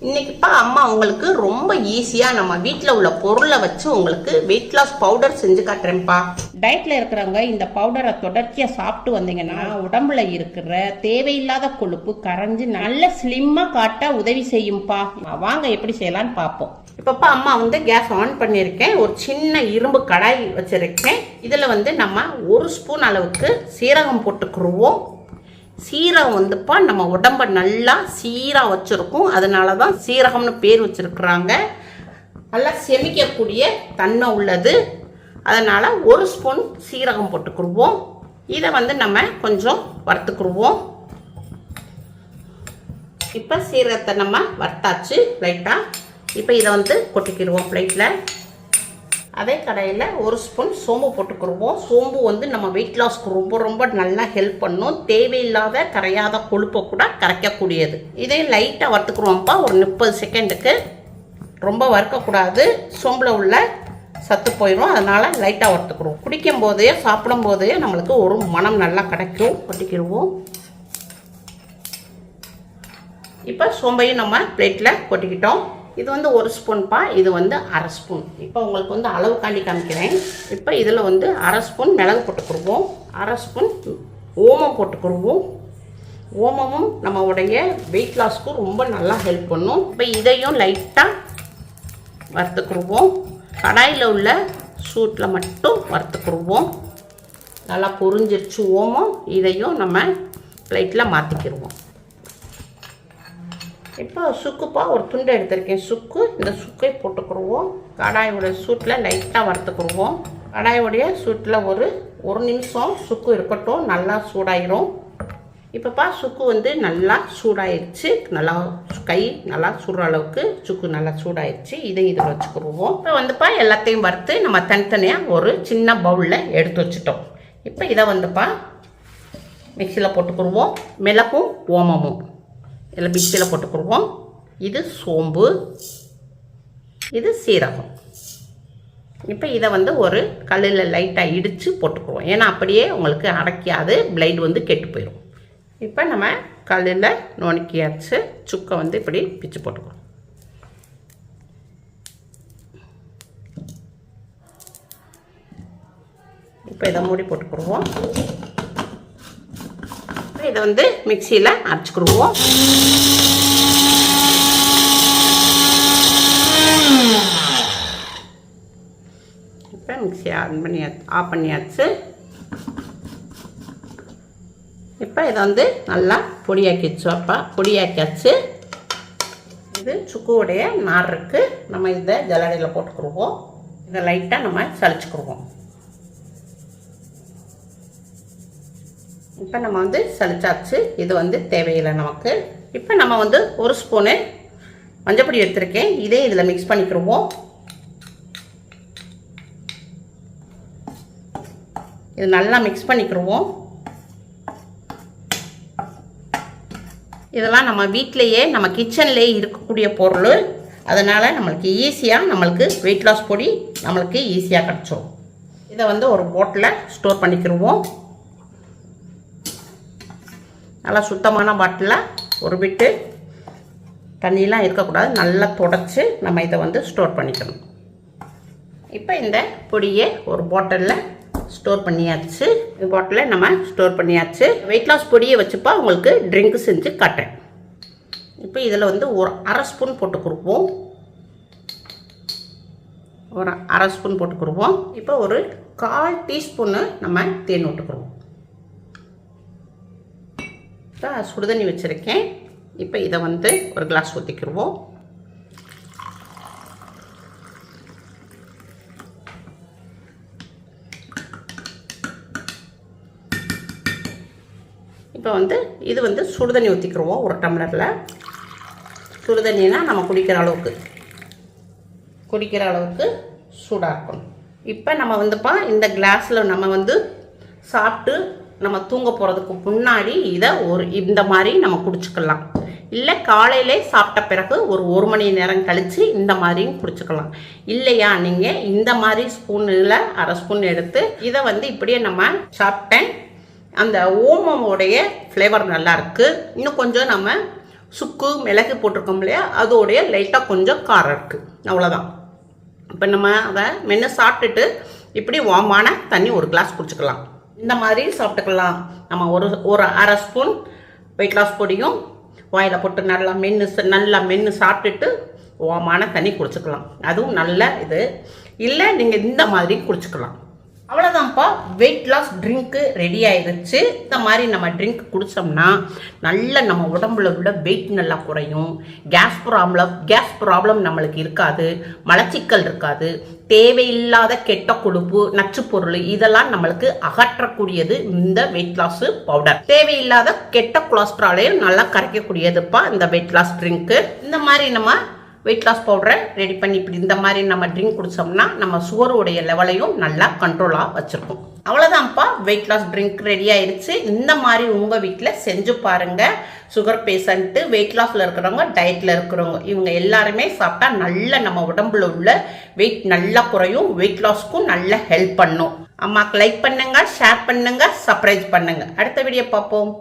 இன்னைக்குப்பா அம்மா உங்களுக்கு ரொம்ப ஈஸியா நம்ம வீட்டில் உள்ள பொருளை வச்சு உங்களுக்கு வெயிட் லாஸ் பவுடர் செஞ்சு காட்டுறேன்ப்பா. டயட்ல இருக்கிறவங்க இந்த பவுடரை தொடர்ச்சியா சாப்பிட்டு வந்தீங்கன்னா உடம்புல இருக்கிற தேவையில்லாத கொழுப்பு கரைஞ்சு நல்ல ஸ்லிம்மா காட்ட உதவி செய்யும்பா. வாங்க எப்படி செய்யலாம்னு பார்ப்போம். இப்பப்பா அம்மா கேஸ் ஆன் பண்ணியிருக்கேன். ஒரு சின்ன இரும்பு கடாய் வச்சிருக்கேன். இதுல நம்ம 1 ஸ்பூன் அளவுக்கு சீரகம் போட்டுக்குருவோம். சீரகம் நம்ம உடம்ப நல்லா சீராக வச்சுருக்கும். அதனால தான் சீரகம்னு பேர் வச்சுருக்குறாங்க. நல்லா செமிக்கக்கூடிய தன்மை உள்ளது. அதனால் 1 ஸ்பூன் சீரகம் போட்டுக்குருவோம். இதை நம்ம கொஞ்சம் வறுத்துக்குருவோம். இப்போ சீரகத்தை நம்ம வறுத்தாச்சு லைட்டாக. இப்போ இதை கொட்டிக்கிடுவோம் பிளேட்டில். அதே கடையில் 1 ஸ்பூன் சோம்பு போட்டுக்கிடுவோம். சோம்பு நம்ம வெயிட் லாஸ்க்கு ரொம்ப ரொம்ப நல்லா ஹெல்ப் பண்ணும். தேவையில்லாத கரையாத கொழுப்பை கூட கரைக்கக்கூடியது. இதையும் லைட்டாக வறுத்துக்குருவோம்ப்பா ஒரு 30 செகண்டுக்கு. ரொம்ப வறுக்கக்கூடாது, சோம்பில் உள்ள சத்து போயிடும். அதனால் லைட்டாக வறுத்துக்குருவோம். குடிக்கும் போதே சாப்பிடும் போதே நம்மளுக்கு ஒரு மனம் நல்லா கிடைக்கும். கொட்டிக்கிடுவோம். இப்போ சோம்பையும் நம்ம பிளேட்டில் கொட்டிக்கிட்டோம். இது 1 ஸ்பூன்ப்பா, இது 1/2 ஸ்பூன். இப்போ உங்களுக்கு அளவு காண்டி காமிக்கிறேன். இப்போ இதில் 1/2 ஸ்பூன் மிளகு போட்டுக்குருவோம். 1/2 ஸ்பூன் ஓமம் போட்டுக்குருவோம். ஓமமும் நம்மளுடைய வெயிட் லாஸ்க்கு ரொம்ப நல்லா ஹெல்ப் பண்ணும். இப்போ இதையும் லைட்டாக வறுத்துக்குருவோம். கடாயில் உள்ள சூட்டில் மட்டும் வறுத்துக்குருவோம். நல்லா பொரிஞ்சிருச்சு ஓமம். இதையும் நம்ம பிளேட்டில் மாற்றிக்கிடுவோம். இப்போ சுக்குப்பா ஒரு துண்டு எடுத்திருக்கேன். சுக்கு, இந்த சுக்கை போட்டுக்குருவோம். கடாயோடைய சூட்டில் லைட்டாக வறுத்துக்குருவோம். கடாயோடைய சூட்டில் ஒரு நிமிஷம் சுக்கு இருக்கட்டும், நல்லா சூடாயிரும். இப்போப்பா சுக்கு நல்லா சூடாயிருச்சு. நல்லா கை நல்லா சுடுற அளவுக்கு சுக்கு நல்லா சூடாயிருச்சு. இதை இதில் வச்சுக்குருவோம். இப்போ எல்லாத்தையும் வறுத்து நம்ம தனித்தனியாக ஒரு சின்ன பவுலில் எடுத்து வச்சுட்டோம். இப்போ இதை மிக்சியில் போட்டுக்குருவோம். மிளகும் ஓமமும் இதில் மிக்சியில் போட்டுக்குருவோம். இது சோம்பு, இது சீரகம். இப்போ இதை ஒரு கல்லில் லைட்டாக இடித்து போட்டுக்குருவோம். ஏன்னா அப்படியே உங்களுக்கு அடைக்காது, பிளைடு கெட்டு போயிடும். இப்போ நம்ம கல்லில் நுணுக்கியாச்சு. சுக்கை இப்படி பிச்சு போட்டுக்குவோம். இப்போ இதை மூடி போட்டுக்குருவோம். இதை மிக்சியில் அரைச்சிக்கிடுவோம். இப்போ மிக்சியை ஆஃப் பண்ணியாச்சு. இப்போ இதை நல்லா பொடியாக்கியாச்சு. இது சுக்குவுடைய நார் இருக்குது. நம்ம இதை ஜல்லடையில் போட்டுக்கிடுவோம். இதை லைட்டாக நம்ம சளிச்சுக்கிடுவோம். இப்போ நம்ம சளிச்சாச்சு. இது தேவையில்லை நமக்கு. இப்போ நம்ம 1 ஸ்பூனு மஞ்சப்பொடி எடுத்திருக்கேன். இதே இதில் மிக்ஸ் பண்ணிக்கிடுவோம். இது நல்லா மிக்ஸ் பண்ணிக்கிடுவோம். இதெல்லாம் நம்ம வீட்டிலையே நம்ம கிச்சன்லேயே இருக்கக்கூடிய பொருள். அதனால் நம்மளுக்கு ஈஸியாக வெயிட் லாஸ் பொடி நம்மளுக்கு ஈஸியாக கிடச்சிரும். இதை ஒரு பாட்டிலில் ஸ்டோர் பண்ணிக்கிடுவோம். நல்லா சுத்தமான பாட்டிலில் ஒரு பிட்டு தண்ணியெலாம் இருக்கக்கூடாது. நல்லா தொடச்சி நம்ம இதை ஸ்டோர் பண்ணிக்கணும். இப்போ இந்த பொடியை ஒரு பாட்டிலில் ஸ்டோர் பண்ணியாச்சு. இந்த பாட்டிலில் நம்ம ஸ்டோர் பண்ணியாச்சு. வெயிட் லாஸ் பொடியை வச்சுப்பா உங்களுக்கு ட்ரிங்க் செஞ்சு காட்டுறேன். இப்போ இதில் ஒரு 1/2 ஸ்பூன் போட்டுக்குருவோம். ஒரு 1/2 ஸ்பூன் போட்டுக்குருவோம். இப்போ ஒரு 1/4 டீஸ்பூன்னு நம்ம தேன் விட்டுக்குருவோம். சுடுதண்ணி வச்சுருக்கேன். இப்போ இதை ஒரு கிளாஸ் ஊற்றிக்கிடுவோம். இப்போ இது சுடுதண்ணி ஊற்றிக்கிடுவோம். ஒரு டம்ளரில் சுடுதண்ணினா நம்ம குடிக்கிற அளவுக்கு சூடாக இருக்கணும். இப்போ நம்ம இந்த கிளாஸில் நம்ம சாப்பிட்டு நம்ம தூங்க போகிறதுக்கு முன்னாடி இதை இந்த மாதிரி நம்ம குடிச்சுக்கலாம். இல்லை காலையிலே சாப்பிட்ட பிறகு ஒரு 1 மணி நேரம் கழித்து இந்த மாதிரியும் குடிச்சுக்கலாம். இல்லையா நீங்கள் இந்த மாதிரி ஸ்பூனில் 1/2 ஸ்பூன் எடுத்து இதை இப்படியே நம்ம சாப்பிட்டேன். அந்த ஓமமுடைய ஃப்ளேவர் நல்லாயிருக்கு. இன்னும் கொஞ்சம் நம்ம சுக்கு மிளகு போட்டிருக்கோம் இல்லையா, அதோடைய லைட்டாக கொஞ்சம் காரம் இருக்குது, அவ்வளோதான். இப்போ நம்ம அதை மென்று சாப்பிட்டுட்டு இப்படி வார்மான தண்ணி ஒரு கிளாஸ் குடிச்சுக்கலாம். இந்த மாதிரி சாப்பிட்டுக்கலாம். நம்ம ஒரு அரை ஸ்பூன் வெயிட் லாஸ் பொடியும் வாயில் போட்டு நல்லா மென்று சாப்பிட்டுட்டு வார்மான தண்ணி குடிச்சுக்கலாம். அதுவும் நல்ல இது. இல்லை நீங்கள் இந்த மாதிரி குடிச்சுக்கலாம். அவ்வளோதான்ப்பா, வெயிட் லாஸ் ட்ரிங்க்கு ரெடி ஆயிடுச்சு. இந்த மாதிரி நம்ம ட்ரிங்க் குடித்தோம்னா நல்ல நம்ம உடம்புல உள்ள வெயிட் நல்லா குறையும். கேஸ் ப்ராப்ளம் நம்மளுக்கு இருக்காது, மலச்சிக்கல் இருக்காது, தேவையில்லாத கெட்ட கொழுப்பு நச்சு பொருள் இதெல்லாம் நம்மளுக்கு அகற்றக்கூடியது இந்த வெயிட் லாஸ் பவுடர். தேவையில்லாத கெட்ட கொலஸ்ட்ராலையும் நல்லா கரைக்கக்கூடியதுப்பா இந்த வெயிட் லாஸ் ட்ரிங்க்கு. இந்த மாதிரி நம்ம வெயிட் லாஸ் பவுடரை ரெடி பண்ணி இப்படி இந்த மாதிரி நம்ம ட்ரிங்க் குடித்தோம்னா நம்ம சுகருடைய லெவலையும் நல்லா கண்ட்ரோலாக வச்சுருக்கோம். அவ்வளோதான்ப்பா, வெயிட் லாஸ் ட்ரிங்க் ரெடி ஆயிடுச்சு. இந்த மாதிரி உங்கள் வீட்டில் செஞ்சு பாருங்கள். சுகர் பேஷண்ட்டு, வெயிட் லாஸில் இருக்கிறவங்க, டயட்டில் இருக்கிறவங்க, இவங்க எல்லாருமே சாப்பிட்டா நல்ல நம்ம உடம்புல உள்ள வெயிட் நல்லா குறையும், வெயிட் லாஸ்க்கும் நல்ல ஹெல்ப் பண்ணும். அம்மாவுக்கு லைக் பண்ணுங்க, ஷேர் பண்ணுங்க, சப்ஸ்கிரைப் பண்ணுங்க. அடுத்த வீடியோ பார்ப்போம்.